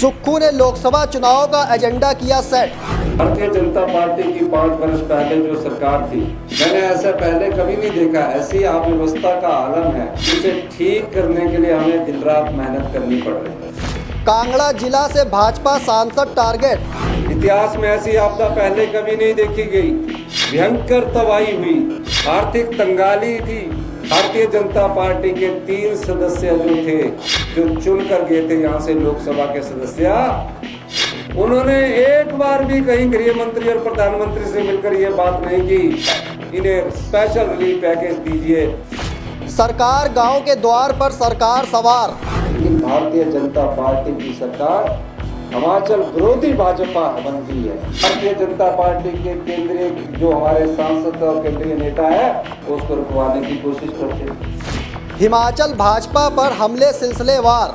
सुक्खू ने लोकसभा चुनाव का एजेंडा किया सेट। भारतीय जनता पार्टी की 5 वर्ष पहले जो सरकार थी, मैंने ऐसा पहले कभी नहीं देखा। ऐसी अव्यवस्था का आलम है, इसे ठीक करने के लिए हमें दिन रात मेहनत करनी पड़ रही है। कांगड़ा जिला से भाजपा सांसद टारगेट। इतिहास में ऐसी आपदा पहले कभी नहीं देखी गई। भयंकर तबाही हुई, आर्थिक तंगाली थी। भारतीय जनता पार्टी के 3 सदस्य जो चुन कर गए थे यहाँ से लोकसभा के सदस्य, उन्होंने एक बार भी कहीं गृह मंत्री और प्रधानमंत्री से मिलकर ये बात नहीं की इन्हें स्पेशल रिलीफ पैकेज दीजिए। सरकार गांव के द्वार पर सरकार सवार। लेकिन भारतीय जनता पार्टी की सरकार हिमाचल विरोधी भाजपा बन गई है। भारतीय जनता पार्टी के केंद्रीय जो हमारे सांसद और केंद्रीय नेता है, उसको रुकवाने की कोशिश करते हैं। हिमाचल भाजपा पर हमले सिलसिलेवार।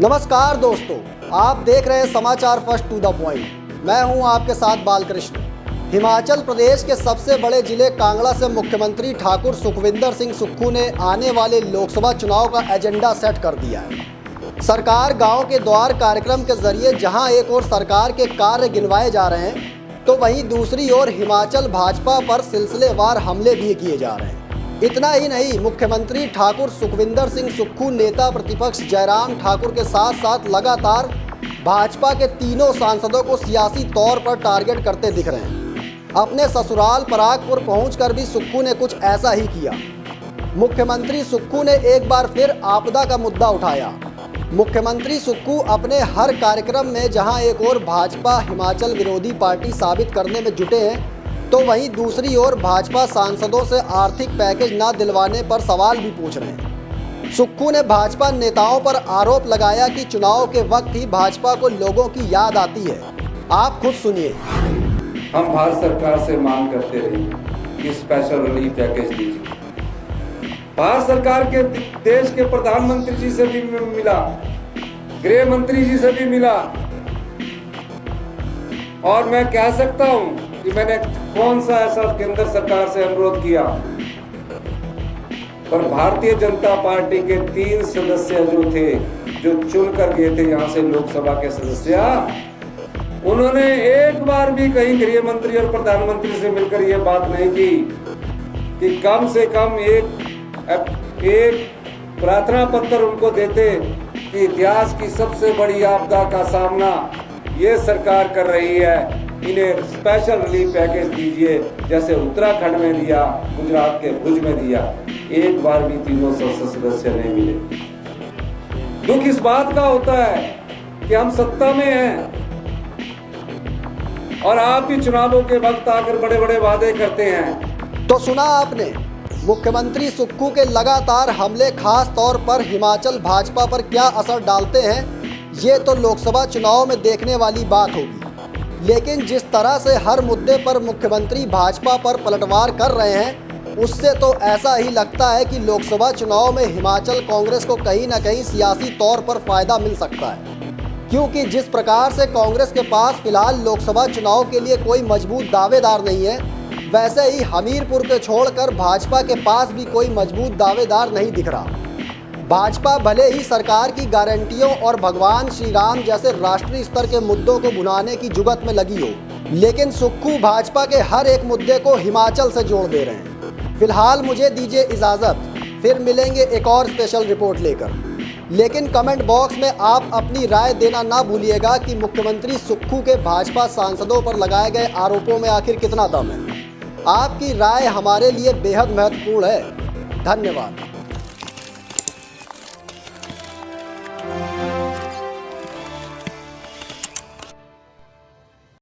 नमस्कार दोस्तों, आप देख रहे हैं समाचार फर्स्ट टू द पॉइंट। मैं हूं आपके साथ बालकृष्ण। हिमाचल प्रदेश के सबसे बड़े जिले कांगड़ा से मुख्यमंत्री ठाकुर सुखविंदर सिंह सुक्खू ने आने वाले लोकसभा चुनाव का एजेंडा सेट कर दिया है। सरकार गांव के द्वार कार्यक्रम के जरिए जहां एक ओर सरकार के कार्य गिनवाए जा रहे हैं, तो वहीं दूसरी ओर हिमाचल भाजपा पर सिलसिलेवार हमले भी किए जा रहे हैं। इतना ही नहीं, मुख्यमंत्री ठाकुर सुखविंदर सिंह सुक्खू नेता प्रतिपक्ष जयराम ठाकुर के साथ साथ लगातार भाजपा के तीनों सांसदों को सियासी तौर पर टारगेट करते दिख रहे हैं। अपने ससुराल परागपुर पहुंचकर भी सुक्खू ने कुछ ऐसा ही किया। मुख्यमंत्री सुक्खू ने एक बार फिर आपदा का मुद्दा उठाया। मुख्यमंत्री सुक्खू अपने हर कार्यक्रम में जहां एक ओर भाजपा हिमाचल विरोधी पार्टी साबित करने में जुटे हैं, तो वहीं दूसरी ओर भाजपा सांसदों से आर्थिक पैकेज न दिलवाने पर सवाल भी पूछ रहे हैं। सुक्खू ने भाजपा नेताओं पर आरोप लगाया कि चुनाव के वक्त ही भाजपा को लोगों की याद आती है। आप खुद सुनिए। हम भारत सरकार से मांग करते रहे कि स्पेशल रिलीफ पैकेज दीजिए। भारत सरकार के देश के प्रधानमंत्री जी से भी मिला, गृह मंत्री जी से भी मिला, और मैं कह सकता हूं कि मैंने कौन सा ऐसा केंद्र सरकार से अनुरोध किया, पर भारतीय जनता पार्टी के 3 सदस्य जो चुन कर गए थे यहाँ से लोकसभा के सदस्य, उन्होंने एक बार भी कहीं गृह मंत्री और प्रधानमंत्री से मिलकर ये बात नहीं की कि कम से कम एक प्रार्थना पत्र उनको देते कि इतिहास की सबसे बड़ी आपदा का सामना ये सरकार कर रही है, इन्हें स्पेशल रिलीफ पैकेज दीजिए, जैसे उत्तराखंड में दिया, गुजरात के भुज में दिया। एक बार भी तीनों संसद सदस्य नहीं मिले। दुख इस बात का होता है कि हम सत्ता में हैं और आप भी चुनावों के वक्त आकर बड़े बड़े वादे करते हैं। तो सुना आपने, मुख्यमंत्री सुक्खू के लगातार हमले खास तौर पर हिमाचल भाजपा पर क्या असर डालते हैं, ये तो लोकसभा चुनाव में देखने वाली बात होगी। लेकिन जिस तरह से हर मुद्दे पर मुख्यमंत्री भाजपा पर पलटवार कर रहे हैं, उससे तो ऐसा ही लगता है कि लोकसभा चुनाव में हिमाचल कांग्रेस को कहीं ना कहीं सियासी तौर पर फायदा मिल सकता है। क्योंकि जिस प्रकार से कांग्रेस के पास फिलहाल लोकसभा चुनाव के लिए कोई मजबूत दावेदार नहीं है, वैसे ही हमीरपुर को छोड़कर भाजपा के पास भी कोई मजबूत दावेदार नहीं दिख रहा। भाजपा भले ही सरकार की गारंटियों और भगवान श्री राम जैसे राष्ट्रीय स्तर के मुद्दों को भुनाने की जुगत में लगी हो, लेकिन सुक्खू भाजपा के हर एक मुद्दे को हिमाचल से जोड़ दे रहे हैं। फिलहाल मुझे दीजिए इजाज़त, फिर मिलेंगे एक और स्पेशल रिपोर्ट लेकर। लेकिन कमेंट बॉक्स में आप अपनी राय देना ना भूलिएगा कि मुख्यमंत्री सुक्खू के भाजपा सांसदों पर लगाए गए आरोपों में आखिर कितना दम है। आपकी राय हमारे लिए बेहद महत्वपूर्ण है। धन्यवाद।